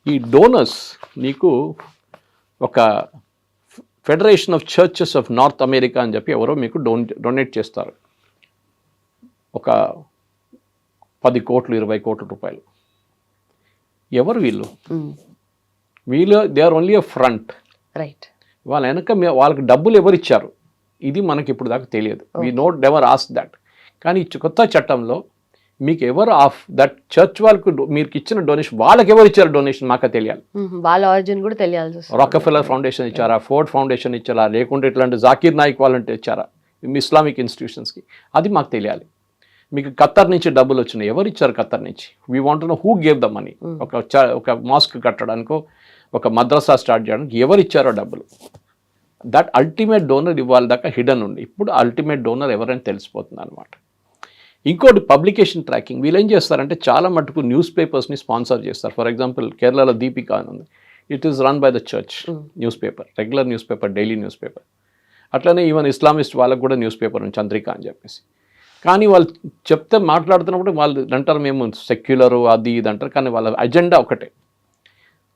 ఈ డోనర్స్ నీకు ఒక federation of churches of north America అని చెప్పి ఎవరో మీకు డొనేట్ చేస్తారు, ఒక 10 కోట్లు 20 కోట్ల రూపాయలు. ఎవరు వీళ్ళు? వీళ్ళు they are only a front. Right. వాళ్ళ వెనక వాళ్ళకి డబ్బులు ఎవరు ఇచ్చారు ఇది మనకి ఇప్పుడు దాకా తెలియదు. We note never ask that. కానీ కొత్త చట్టంలో మీకు ఎవరు ఆఫ్ దట్ చర్చ్ వాళ్ళకు మీకు ఇచ్చిన డొనేషన్, వాళ్ళకి ఎవరు ఇచ్చారు డొనేషన్ మాకు తెలియాలి. వాళ్ళ ఆరిజిన్ కూడా తెలియాలి. రాకెఫెల్లర్ ఫౌండేషన్ ఇచ్చారా, ఫోర్డ్ ఫౌండేషన్ ఇచ్చారా, లేకుంటే ఇట్లాంటి జాకీర్ నాయక్ వాళ్ళంటే ఇచ్చారా ఇస్లామిక్ ఇన్స్టిట్యూషన్స్కి, అది మాకు తెలియాలి. మీకు ఖత్తర్ నుంచి డబ్బులు వచ్చినాయి, ఎవరు ఇచ్చారు ఖత్తర్ నుంచి? We want to know who gave the money. ఒక మాస్క్ కట్టడానికో ఒక మద్రసా స్టార్ట్ చేయడానికి ఎవరు ఇచ్చారో డబ్బులు. దట్ అల్టిమేట్ డోనర్ ఇవాళ దాకా హిడెన్ ఉంది. ఇప్పుడు అల్టిమేట్ డోనర్ ఎవరైనా తెలిసిపోతుంది అనమాట. ఇంకోటి పబ్లికేషన్ ట్రాకింగ్. వీళ్ళు ఏం చేస్తారంటే చాలా మటుకు న్యూస్ పేపర్స్ని స్పాన్సర్ చేస్తారు. ఫర్ ఎగ్జాంపుల్ కేరళలో దీపిక అని ఉంది, it is run by the church news paper, regular news paper, daily news paper. అట్లనే ఈవెన్ ఇస్లామిస్ట్ వాళ్ళకు కూడా న్యూస్ పేపర్ ఉంది, చంద్రిక అని చెప్పేసి. కానీ వాళ్ళు చెప్తే మాట్లాడుతున్నప్పుడు వాళ్ళు అంటారు మేము సెక్యులరు అది ఇది అంటారు, కానీ వాళ్ళ అజెండా ఒకటే.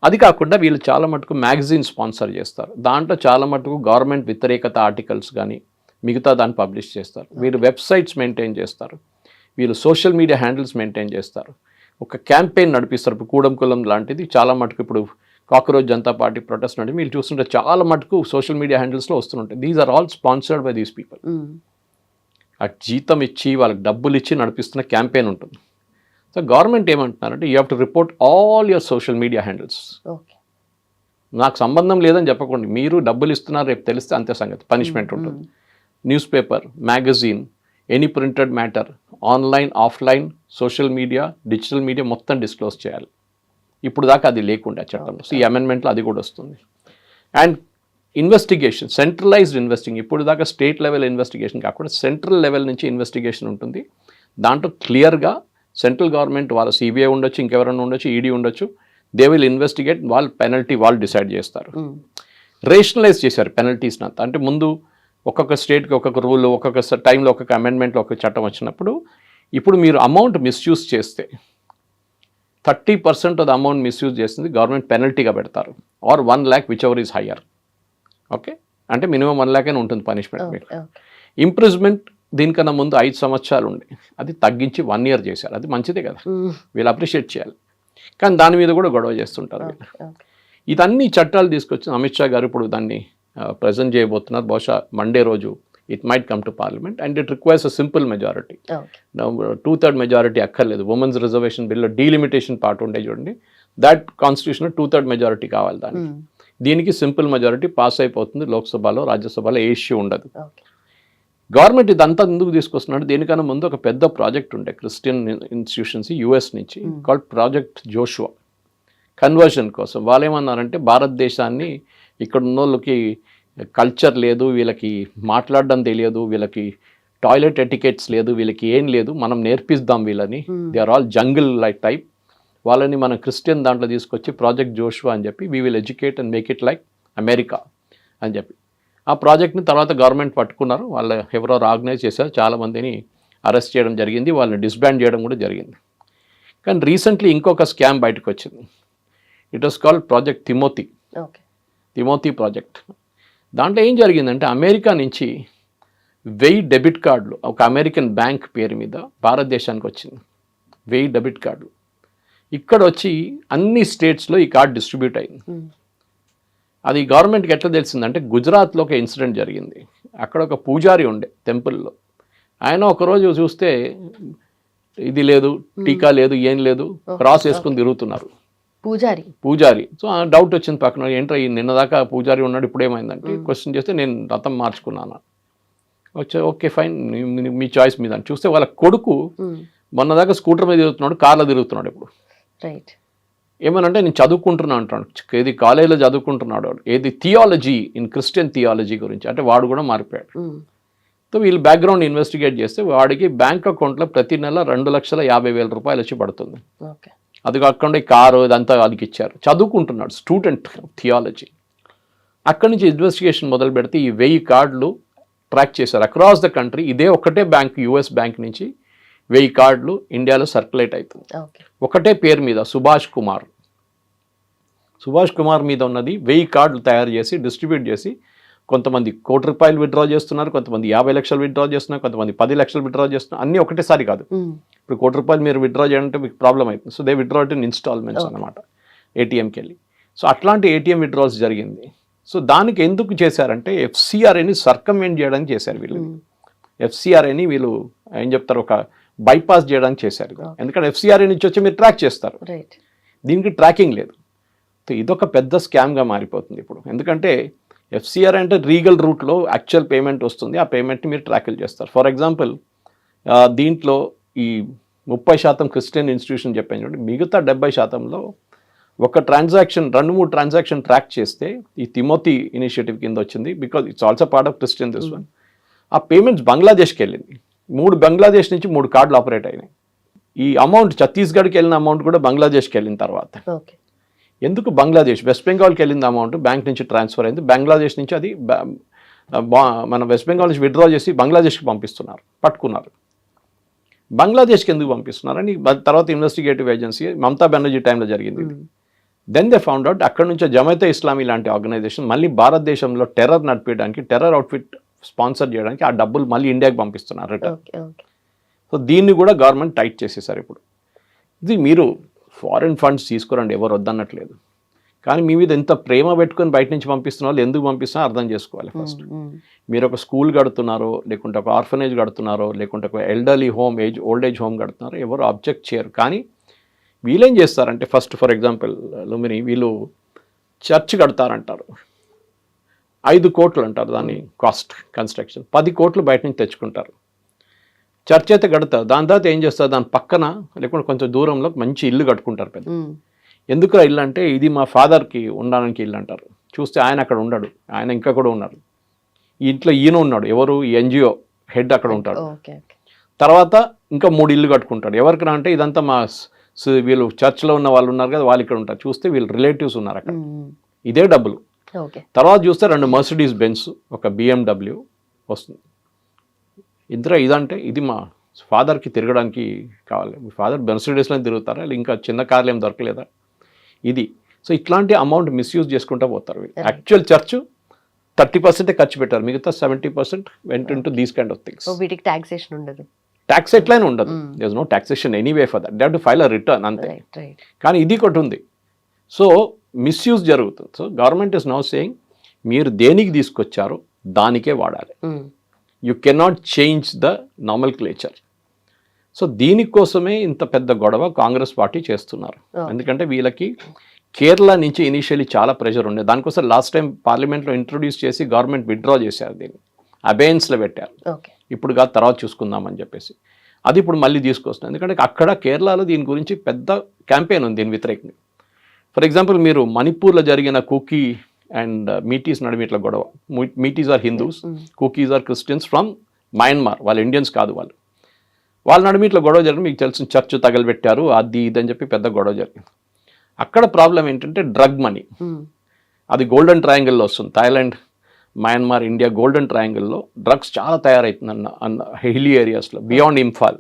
అది కాకుండా వీళ్ళు చాలా మటుకు మ్యాగజైన్ స్పాన్సర్ చేస్తారు. దాంట్లో చాలా మటుకు గవర్నమెంట్ వ్యతిరేకత ఆర్టికల్స్ కానీ మిగతా దాన్ని పబ్లిష్ చేస్తారు. వీళ్ళు వెబ్సైట్స్ మెయింటైన్ చేస్తారు. వీళ్ళు సోషల్ మీడియా హ్యాండిల్స్ మెయింటైన్ చేస్తారు, ఒక క్యాంపెయిన్ నడిపిస్తారు. ఇప్పుడు కూడంకులం లాంటిది చాలా మటుకు ఇప్పుడు కాక్రోచ్ జనతా పార్టీ ప్రొటెస్ట్ అంటే మీరు చూస్తుంటే చాలా మటుకు సోషల్ మీడియా హ్యాండిల్స్లో వస్తుంటాయి. These are all sponsored by these people. ఆ జీతం ఇచ్చి వాళ్ళకి డబ్బులు ఇచ్చి నడిపిస్తున్న క్యాంపెయిన్ ఉంటుంది. సో గవర్నమెంట్ ఏమంటున్నారంటే you have to report all your social media handles. నాకు సంబంధం లేదని చెప్పకండి, మీరు డబ్బులు ఇస్తున్నారు రేపు తెలిస్తే అంతే సంగతి, పనిష్మెంట్ ఉంటుంది. News paper, magazine, any printed matter, online, offline, social media, digital media మొత్తం డిస్క్లోజ్ చేయాలి. ఇప్పుడు దాకా అది లేకుండా చట్టంలో. సో ఈ అమెండ్మెంట్లో అది కూడా వస్తుంది. అండ్ ఇన్వెస్టిగేషన్, సెంట్రలైజ్డ్ ఇన్వెస్టిగేషన్, ఇప్పుడు దాకా స్టేట్ లెవెల్ ఇన్వెస్టిగేషన్ కాకుండా సెంట్రల్ లెవెల్ నుంచి ఇన్వెస్టిగేషన్ ఉంటుంది. దాంట్లో క్లియర్గా సెంట్రల్ గవర్నమెంట్ వాళ్ళ సిబిఐ ఉండొచ్చు, ఇంకెవరైనా ఉండొచ్చు, ఈడీ ఉండొచ్చు, దే విల్ ఇన్వెస్టిగేట్, వాళ్ళు పెనల్టీ వాళ్ళు డిసైడ్ చేస్తారు. రేషనలైజ్ చేశారు పెనల్టీస్ని అంతా. అంటే ముందు ఒక్కొక్క స్టేట్కి ఒక్కొక్క రూల్, ఒక్కొక్క టైంలో ఒక్కొక్క అమెండ్మెంట్లో ఒక్కొక్క చట్టం వచ్చినప్పుడు, ఇప్పుడు మీరు అమౌంట్ మిస్యూజ్ చేస్తే 30% ఆఫ్ ద అమౌంట్ మిస్యూజ్ చేస్తుంది గవర్నమెంట్ పెనల్టీగా పెడతారు, or 1 lakh whichever is higher. Okay, అంటే మినిమం 1 lakh అయినా ఉంటుంది పనిష్మెంట్ మీకు. ఇంప్రిజ్మెంట్ దీనికన్నా ముందు 5 సంవత్సరాలు ఉండే, అది తగ్గించి 1 year చేశారు. అది మంచిదే కదా, వీళ్ళు అప్రిషియేట్ చేయాలి. కానీ దాని మీద కూడా గొడవ చేస్తుంటారు వీళ్ళు. ఇదన్నీ చట్టాలు తీసుకొచ్చి అమిత్ షా గారు ఇప్పుడు దాన్ని ప్రజెంట్ చేయబోతున్నారు. బహుశా మండే రోజు it might come to parliament and it requires a simple majority. 2/3 majority అక్కర్లేదు. ఉమెన్స్ రిజర్వేషన్ బిల్లో డీలిమిటేషన్ పార్ట్ ఉండే చూడండి, దాట్ కాన్స్టిట్యూషన్లో 2/3 మెజారిటీ కావాలి దానికి. దీనికి సింపుల్ మెజారిటీ పాస్ అయిపోతుంది లోక్సభలో, రాజ్యసభలో ఏ ఇష్యూ ఉండదు. గవర్నమెంట్ ఇదంతా ఎందుకు తీసుకొస్తున్నాడు, దేనికన్నా ముందు ఒక పెద్ద ప్రాజెక్ట్ ఉండే క్రిస్టియన్ ఇన్స్టిట్యూషన్స్ యుఎస్ నుంచి, కాల్డ్ ప్రాజెక్ట్ జోషువా, కన్వర్షన్ కోసం. వాళ్ళు ఏమన్నారంటే భారతదేశాన్ని ఇక్కడ ఉన్న వాళ్ళకి కల్చర్ లేదు, వీళ్ళకి మాట్లాడడం తెలియదు, వీళ్ళకి టాయిలెట్ ఎటికెట్స్ లేదు, వీళ్ళకి ఏం లేదు, మనం నేర్పిస్తాం వీళ్ళని, they are all jungle like type, వాళ్ళని మనం క్రిస్టియన్ దాంట్లో తీసుకొచ్చి ప్రాజెక్ట్ జోషువా అని చెప్పి we will educate and make it like America అని చెప్పి ఆ ప్రాజెక్ట్ని తర్వాత గవర్నమెంట్ పట్టుకున్నారు. వాళ్ళు ఎవరో ఆర్గనైజ్ చేశారు, చాలామందిని అరెస్ట్ చేయడం జరిగింది, వాళ్ళని డిస్బ్యాండ్ చేయడం కూడా జరిగింది. కానీ రీసెంట్లీ ఇంకొక స్కామ్ బయటకు వచ్చింది. It was called project Timothy project. దాంట్లో ఏం జరిగిందంటే అమెరికా నుంచి 1000 డెబిట్ కార్డులు ఒక అమెరికన్ బ్యాంక్ పేరు మీద భారతదేశానికి వచ్చింది. 1000 డెబిట్ కార్డులు ఇక్కడ వచ్చి అన్ని స్టేట్స్లో ఈ కార్డు డిస్ట్రిబ్యూట్ అయింది. అది గవర్నమెంట్కి ఎట్లా తెలిసిందంటే గుజరాత్లో ఒక ఇన్సిడెంట్ జరిగింది. అక్కడ ఒక పూజారి ఉండే టెంపుల్లో, ఆయన ఒకరోజు చూస్తే ఇది లేదు, టీకా లేదు, ఏం లేదు, క్రాస్ వేసుకుని తిరుగుతున్నారు పూజారి. సో డౌట్ వచ్చింది పక్కన, ఏంట్రా నిన్నదాకా పూజారి ఉన్నాడు ఇప్పుడు ఏమైందంటే క్వశ్చన్ చేస్తే నేను రథం మార్చుకున్నాను. వచ్చా ఓకే ఫైన్, మీ చాయిస్ మీద అని చూస్తే వాళ్ళ కొడుకు మొన్నదాకా స్కూటర్ మీద తిరుగుతున్నాడు, కార్లో తిరుగుతున్నాడు. ఇప్పుడు ఏమనంటే నేను చదువుకుంటున్నా అంటాడు, ఏది కాలేజీలో చదువుకుంటున్నాడు, ఏది థియాలజీ, క్రిస్టియన్ థియాలజీ గురించి, అంటే వాడు కూడా మారిపోయాడు. సో వీళ్ళు బ్యాక్గ్రౌండ్ ఇన్వెస్టిగేట్ చేస్తే వాడికి బ్యాంక్ అకౌంట్లో ప్రతి నెల 2,50,000 రూపాయలు వచ్చి పడుతుంది. అది కాకుండా ఈ కారు ఇదంతా అదికి ఇచ్చారు. చదువుకుంటున్నాడు, స్టూడెంట్ థియాలజీ. అక్కడి నుంచి ఇన్వెస్టిగేషన్ మొదలు పెడితే ఈ 1000 కార్డులు ట్రాక్ చేశారు అక్రాస్ ద కంట్రీ. ఇదే ఒకటే బ్యాంక్, యుఎస్ బ్యాంక్ నుంచి 1000 కార్డులు ఇండియాలో సర్క్యులేట్ అవుతుంది. ఒకటే పేరు మీద సుభాష్ కుమార్ మీద ఉన్నది 1000 కార్డులు తయారు చేసి డిస్ట్రిబ్యూట్ చేసి, కొంతమంది ₹1,00,00,000 విత్డ్రా చేస్తున్నారు, కొంతమంది 50 లక్షలు విత్డ్రా చేస్తున్నారు, కొంతమంది 10 లక్షలు విత్డ్రా చేస్తున్నారు. అన్నీ ఒకటేసారి కాదు. ఇప్పుడు ₹1,00,00,000 మీరు విత్డ్రా చేయాలంటే మీకు ప్రాబ్లం అవుతుంది. So they withdraw in instalments అన్నమాట, ఏటీఎంకి వెళ్ళి. సో అట్లాంటి ఏటీఎం విత్డ్రాల్స్ జరిగింది. సో దానికి ఎందుకు చేశారంటే ఎఫ్సిఆర్ఏని సర్కమెంట్ చేయడానికి చేశారు వీళ్ళు. ఎఫ్సిఆర్ఏని వీళ్ళు ఏం చెప్తారు, ఒక బైపాస్ చేయడానికి చేశారు. ఎందుకంటే ఎఫ్సిఆర్ఏ నుంచి వచ్చి మీరు ట్రాక్ చేస్తారు, దీనికి ట్రాకింగ్ లేదు. సో ఇదొక పెద్ద స్కామ్గా మారిపోతుంది ఇప్పుడు. ఎందుకంటే ఎఫ్సిఆర్ అంటే లీగల్ రూట్లో యాక్చువల్ పేమెంట్ వస్తుంది, ఆ పేమెంట్ని మీరు ట్రాకిల్ చేస్తారు. ఫర్ ఎగ్జాంపుల్ దీంట్లో ఈ 30% క్రిస్టియన్ ఇన్స్టిట్యూషన్ చెప్పాను చూడండి, మిగతా 70%లో ఒక ట్రాన్సాక్షన్ 2-3 ట్రాన్సాక్షన్ ట్రాక్ చేస్తే ఈ తిమోతి ఇనిషియేటివ్ కింద వచ్చింది. Because it's also part of Christian this one. ఆ పేమెంట్స్ బంగ్లాదేశ్కి వెళ్ళింది. 3 బంగ్లాదేశ్ నుంచి 3 కార్డులు ఆపరేట్ అయినాయి. ఈ అమౌంట్ ఛత్తీస్గఢ్కి వెళ్ళిన అమౌంట్ కూడా బంగ్లాదేశ్కి వెళ్ళిన తర్వాత ఎందుకు బంగ్లాదేశ్, వెస్ట్ బెంగాల్కి వెళ్ళిన అమౌంట్ బ్యాంక్ నుంచి ట్రాన్స్ఫర్ అయింది, బంగ్లాదేశ్ నుంచి అది మన వెస్ట్ బెంగాల్ నుంచి విత్డ్రా చేసి బంగ్లాదేశ్కి పంపిస్తున్నారు, పట్టుకున్నారు. బంగ్లాదేశ్కి ఎందుకు పంపిస్తున్నారని తర్వాత ఇన్వెస్టిగేటివ్ ఏజెన్సీ మమతా బెనర్జీ టైంలో జరిగింది. దెన్ దే ఫౌండ్ అవుట్ అక్కడ నుంచి జమైతే ఇస్లామీ లాంటి ఆర్గనైజేషన్ మళ్ళీ భారతదేశంలో టెర్రర్ నడిపించడానికి, టెర్రర్ అవుట్ఫిట్ స్పాన్సర్ చేయడానికి ఆ డబ్బులు మళ్ళీ ఇండియాకి పంపిస్తున్నారు రిటర్న్. సో దీన్ని కూడా గవర్నమెంట్ టైట్ చేసేసారు ఇప్పుడు. ఇది మీరు ఫారిన్ ఫండ్స్ తీసుకురండి, ఎవరు వద్దన్నట్లేదు, కానీ మీ మీద ఎంత ప్రేమ పెట్టుకొని బయట నుంచి పంపిస్తున్న వాళ్ళు ఎందుకు పంపిస్తున్నా అర్థం చేసుకోవాలి ఫస్ట్. మీరు ఒక స్కూల్ కడుతున్నారో, లేకుంటే ఒక ఆర్ఫనేజ్ కడుతున్నారో, లేకుంటే ఒక elderly home, old age home కడుతున్నారో ఎవరు అబ్జెక్ట్ చేయరు. కానీ వీళ్ళేం చేస్తారంటే ఫస్ట్ ఫర్ ఎగ్జాంపుల్ వీళ్ళు చర్చ్ కడతారంటారు, 5 కోట్లు అంటారు దాని కాస్ట్ కన్స్ట్రక్షన్, 10 కోట్లు బయట నుంచి తెచ్చుకుంటారు. చర్చ్ అయితే కడతారు, దాని తర్వాత ఏం చేస్తారు, దాని పక్కన లేకుంటే కొంచెం దూరంలో మంచి ఇల్లు కట్టుకుంటారు పెద్ద. ఎందుకు ఇల్లు అంటే ఇది మా ఫాదర్కి ఉండడానికి ఇల్లు అంటారు. చూస్తే ఆయన అక్కడ ఉండడు, ఆయన ఇంకా కూడా ఉన్నారు. ఈ ఇంట్లో ఈయన ఉన్నాడు, ఎవరు ఎన్జిఓ హెడ్ అక్కడ ఉంటాడు. తర్వాత ఇంకా 3 ఇల్లు కట్టుకుంటాడు. ఎవరికి అంటే ఇదంతా మా వీళ్ళు చర్చ్లో ఉన్న వాళ్ళు ఉన్నారు కదా, వాళ్ళు ఇక్కడ ఉంటారు. చూస్తే వీళ్ళు రిలేటివ్స్ ఉన్నారు అక్కడ, ఇదే డబ్బులు. తర్వాత చూస్తే 2 మర్సిడీస్ బెన్స్, ఒక BMW వస్తుంది. ఇదంటే ఇది మా ఫాదర్కి తిరగడానికి కావాలి. మీ ఫాదర్ మెర్సిడీస్లో తిరుగుతారా, ఇంకా చిన్న కార్లు ఏం దొరకలేదా ఇది. సో ఇట్లాంటి అమౌంట్ మిస్యూజ్ చేసుకుంటూ పోతారు. యాక్చువల్ చర్చ్ 30% ఖర్చు పెట్టారు, మిగతా 70% వెంట into these kind of things. వీటికి టాక్సేషన్ ఉండదు, ట్యాక్స్ ఎట్లయినా ఉండదు, there is no taxation anyway for that, they have to file a return అంతే. కానీ ఇది ఒకటి ఉంది, సో మిస్యూజ్ జరుగుతుంది. So government is now saying మీరు దేనికి తీసుకొచ్చారో దానికే వాడాలి, you cannot change the nomenclature. So దీనికోసమే ఇంత పెద్ద గొడవ కాంగ్రెస్ పార్టీ చేస్తున్నారు. ఎందుకంటే వీళ్ళకి కేరళ నుంచి ఇనిషియలీ చాలా ప్రెషర్ ఉండే, దానికోసం లాస్ట్ టైం పార్లమెంట్లో ఇంట్రొడ్యూస్ చేసి గవర్నమెంట్ విత్డ్రా చేశారు, దీన్ని అబేయన్స్లో పెట్టారు. ఇప్పుడు కాదు తర్వాత చూసుకుందామని చెప్పేసి అది ఇప్పుడు మళ్ళీ తీసుకొస్తున్నారు. ఎందుకంటే అక్కడ కేరళలో దీని గురించి పెద్ద క్యాంపెయిన్ ఉంది దీని వ్యతిరేకంగా. ఫర్ ఎగ్జాంపుల్ మీరు మణిపూర్లో జరిగిన కుకీ అండ్ మీటీస్ నడుమ ఇట్లా గొడవ, Meiteis are Hindus, Kukis are Christians from Myanmar, వాళ్ళు ఇండియన్స్ కాదు, వాళ్ళ నడుమ ఇట్లా గొడవ జరిగింది. మీకు తెలిసిన చర్చ్ తగలబెట్టారు, అది ఇదని చెప్పి పెద్ద గొడవ జరిగింది. అక్కడ ప్రాబ్లం ఏంటంటే డ్రగ్ మనీ, అది గోల్డెన్ ట్రయాంగిల్లో వస్తుంది. థాయిలాండ్, మయన్మార్, ఇండియా గోల్డెన్ ట్రయాంగిల్లో డ్రగ్స్ చాలా తయారవుతుంది అన్న హిల్లీ ఏరియాస్లో beyond Imphal.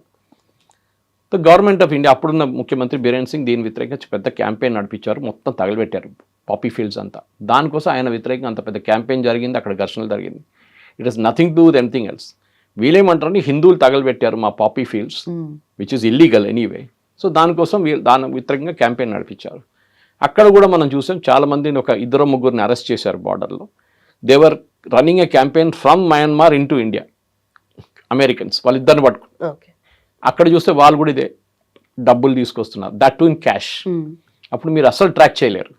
The government of India అప్పుడున్న ముఖ్యమంత్రి బీరేన్ సింగ్ దీని వ్యతిరేకంగా పెద్ద క్యాంపెయిన్ నడిపించారు, మొత్తం తగలబెట్టారు పాపీ ఫీల్డ్స్ అంతా. దానికోసం ఆయన వ్యతిరేకంగా అంత పెద్ద క్యాంపెయిన్ జరిగింది, అక్కడ ఘర్షణలు జరిగింది. It is nothing to with anything else. వీళ్ళేమంటారంటే హిందువులు తగలబెట్టారు మా poppy fields, which is illegal anyway. So దానికోసం దాని వ్యతిరేకంగా క్యాంపెయిన్ నడిపించారు. అక్కడ కూడా మనం చూసాం చాలామందిని, ఒక 2-3 అరెస్ట్ చేశారు బార్డర్లో. They were running a campaign from Myanmar in to India, Americans, వాళ్ళిద్దరిని పట్టుకున్నారు. అక్కడ చూస్తే వాళ్ళు కూడా ఇదే డబ్బులు తీసుకొస్తున్నారు, దట్ టు ఇన్ క్యాష్. అప్పుడు మీరు అసలు ట్రాక్ చేయలేరు.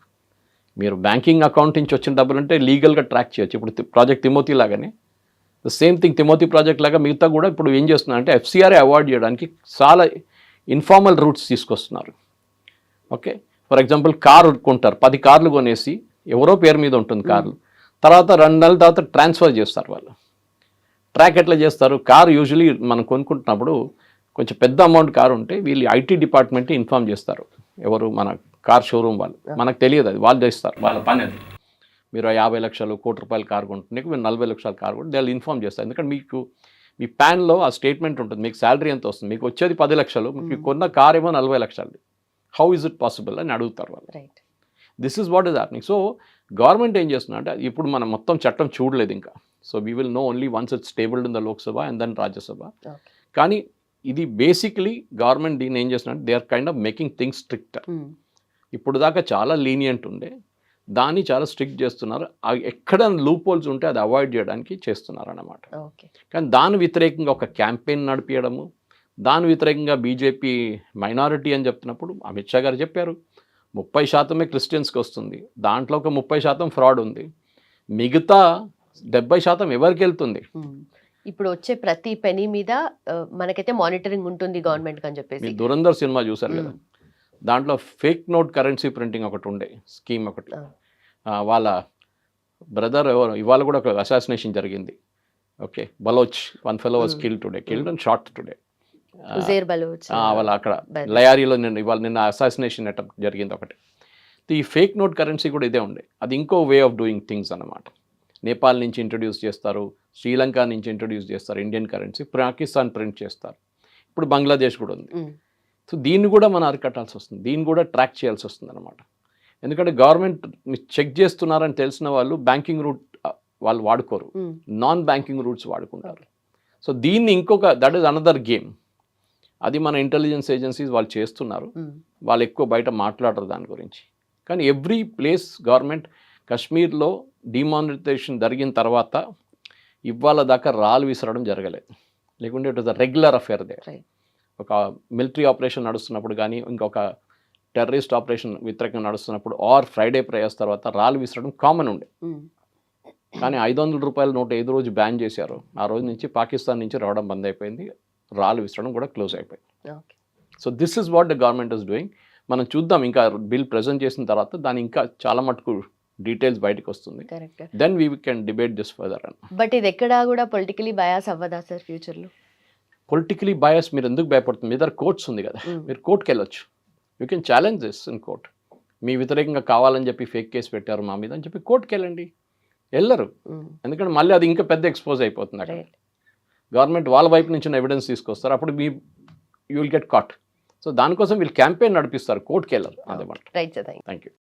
మీరు బ్యాంకింగ్ అకౌంట్ నుంచి వచ్చిన డబ్బులు అంటే లీగల్గా ట్రాక్ చేయొచ్చు. ఇప్పుడు ప్రాజెక్ట్ తిమోతి లాగానే, the same thing Timothy project లాగా మిగతా కూడా ఇప్పుడు ఏం చేస్తున్నారంటే FCRA అవాయిడ్ చేయడానికి చాలా ఇన్ఫార్మల్ రూట్స్ తీసుకొస్తున్నారు. ఓకే, ఫర్ ఎగ్జాంపుల్ కారు కొంటారు, 10 కార్లు కొనేసి ఎవరో పేరు మీద ఉంటుంది కార్లు, తర్వాత 2 నెలల తర్వాత ట్రాన్స్ఫర్ చేస్తారు వాళ్ళు. ట్రాక్ ఎట్లా చేస్తారు, కారు యూజువలీ మనం కొనుక్కుంటున్నప్పుడు కొంచెం పెద్ద అమౌంట్ కారు ఉంటే వీళ్ళు IT డిపార్ట్మెంట్ని ఇన్ఫార్మ్ చేస్తారు, ఎవరు మన కార్ షోరూమ్ వాళ్ళు, మనకు తెలియదు, అది వాళ్ళు చేస్తారు, వాళ్ళ పని అది. మీరు 50 లక్షలు, ₹1,00,00,000 కారు కొంటున్నాక మీరు 40 లక్షల కారు కొంటే వాళ్ళు ఇన్ఫార్మ్ చేస్తారు. ఎందుకంటే మీకు మీ ప్యాన్లో ఆ స్టేట్మెంట్ ఉంటుంది, మీకు శాలరీ ఎంత వస్తుంది, మీకు వచ్చేది 10 లక్షలు, మీకు కొన్న కార్ ఏమో 40 లక్షలు, హౌ ఇస్ ఇట్ పాసిబుల్ అని అడుగుతారు వాళ్ళు. This is what is happening. So government ఏం చేస్తున్నా అంటే ఇప్పుడు మనం మొత్తం చట్టం చూడలేదు ఇంకా. So we will know only once it's tabled in the Lok Sabha and then Rajya Sabha. కానీ ఇది బేసిక్లీ గవర్నమెంట్ దీన్ని ఏం చేస్తున్నారు, they are kind of making things strict. ఇప్పుడు దాకా చాలా లీనియంట్ ఉండే దాన్ని చాలా స్ట్రిక్ట్ చేస్తున్నారు. ఎక్కడ లూప్ హోల్స్ ఉంటే అది అవాయిడ్ చేయడానికి చేస్తున్నారు అన్నమాట. కానీ దాని వ్యతిరేకంగా ఒక క్యాంపెయిన్ నడిపించడము, దాని వ్యతిరేకంగా బీజేపీ మైనారిటీ అని చెప్తున్నప్పుడు అమిత్ షా గారు చెప్పారు 30% క్రిస్టియన్స్కి వస్తుంది, దాంట్లో ఒక 30% ఫ్రాడ్ ఉంది, మిగతా 70% ఎవరికి వెళ్తుంది. ఇప్పుడు వచ్చే ప్రతి పెనీ మీద మనకైతే మానిటరింగ్ ఉంటుంది గవర్నమెంట్ అని చెప్పేసి. దురంధర్ సినిమా చూసారు కదా, దాంట్లో ఫేక్ నోట్ కరెన్సీ ప్రింటింగ్ ఒకటి ఉండే స్కీమ్ ఒకటి. వాళ్ళ బ్రదర్ ఎవరు ఇవాళ కూడా ఒక అసాసినేషన్ జరిగింది. Okay, Baloch, one fellow was killed and shot today. వాళ్ళ అక్కడ లయారీలో నిన్న అసాసినేషన్ అటెంప్ట్ జరిగింది ఒకటి. ఈ ఫేక్ నోట్ కరెన్సీ కూడా ఇదే ఉండే, అది ఇంకో వే ఆఫ్ డూయింగ్ థింగ్స్ అన్నమాట. నేపాల్ నుంచి ఇంట్రడ్యూస్ చేస్తారు, శ్రీలంక నుంచి ఇంట్రడ్యూస్ చేస్తారు ఇండియన్ కరెన్సీ, పాకిస్తాన్ ప్రింట్ చేస్తారు, ఇప్పుడు బంగ్లాదేశ్ కూడా ఉంది. సో దీన్ని కూడా మనం అరికట్టాల్సి వస్తుంది, దీన్ని కూడా ట్రాక్ చేయాల్సి వస్తుంది అనమాట. ఎందుకంటే గవర్నమెంట్ చెక్ చేస్తున్నారని తెలిసిన వాళ్ళు బ్యాంకింగ్ రూట్ వాళ్ళు వాడుకోరు, నాన్ బ్యాంకింగ్ రూట్స్ వాడుకుంటారు. సో దీన్ని ఇంకొక దట్ ఈస్ అనదర్ గేమ్. అది మన ఇంటెలిజెన్స్ ఏజెన్సీస్ వాళ్ళు చేస్తున్నారు. వాళ్ళు ఎక్కువ బయట మాట్లాడరు దాని గురించి. కానీ ఎవ్రీ ప్లేస్ గవర్నమెంట్ కాశ్మీర్లో డిమానిటైజేషన్ జరిగిన తర్వాత ఇవాళ దాకా రాళ్ళు విసరడం జరగలేదు. లేకుంటే it was a regular affair they. Right. ఒక మిలిటరీ ఆపరేషన్ నడుస్తున్నప్పుడు కానీ ఇంకొక టెర్రరిస్ట్ ఆపరేషన్ వ్యతిరేకంగా నడుస్తున్నప్పుడు ఆర్ ఫ్రైడే ప్రేయర్స్ తర్వాత రాళ్ళు విసరడం కామన్ ఉండే. కానీ 500 రూపాయల నోటు ఏదో రోజు బ్యాన్ చేశారు, ఆ రోజు నుంచి పాకిస్తాన్ నుంచి రావడం బంద్ అయిపోయింది, రాళ్ళు విసరడం కూడా క్లోజ్ అయిపోయింది. Okay. So this is what the government is doing. మనం చూద్దాం, ఇంకా బిల్ ప్రజెంట్ చేసిన తర్వాత దాని ఇంకా చాలా మటుకు డీటెయిల్స్ బయటకు వస్తుంది. Correct. Then we can debate this further. అని బట్ ఇది ఎక్కడా కూడా పొలిటికలీ బయాస్ అవ్వదా సార్ ఫ్యూచర్లో? పొలిటికలీ బయాస్ మీరు ఎందుకు భయపడుతుంది? మీ దగ్గర కోర్ట్స్ ఉంది కదా, మీరు కోర్టుకి వెళ్ళొచ్చు. You can challenge this in court. మీ వ్యతిరేకంగా కావాలని చెప్పి ఫేక్ కేసు పెట్టారు మా మీద అని చెప్పి కోర్టుకి వెళ్ళండి. వెళ్ళరు, ఎందుకంటే మళ్ళీ అది ఇంకా పెద్ద ఎక్స్పోజ్ అయిపోతుంది. అక్కడ గవర్నమెంట్ వాళ్ళ వైపు నుంచి ఎవిడెన్స్ తీసుకొస్తారు, అప్పుడు you will get caught. So దానికోసం వీళ్ళు క్యాంపెయిన్ నడిపిస్తారు, కోర్టుకి వెళ్ళరు. అదే మాట. Right sir, thank you.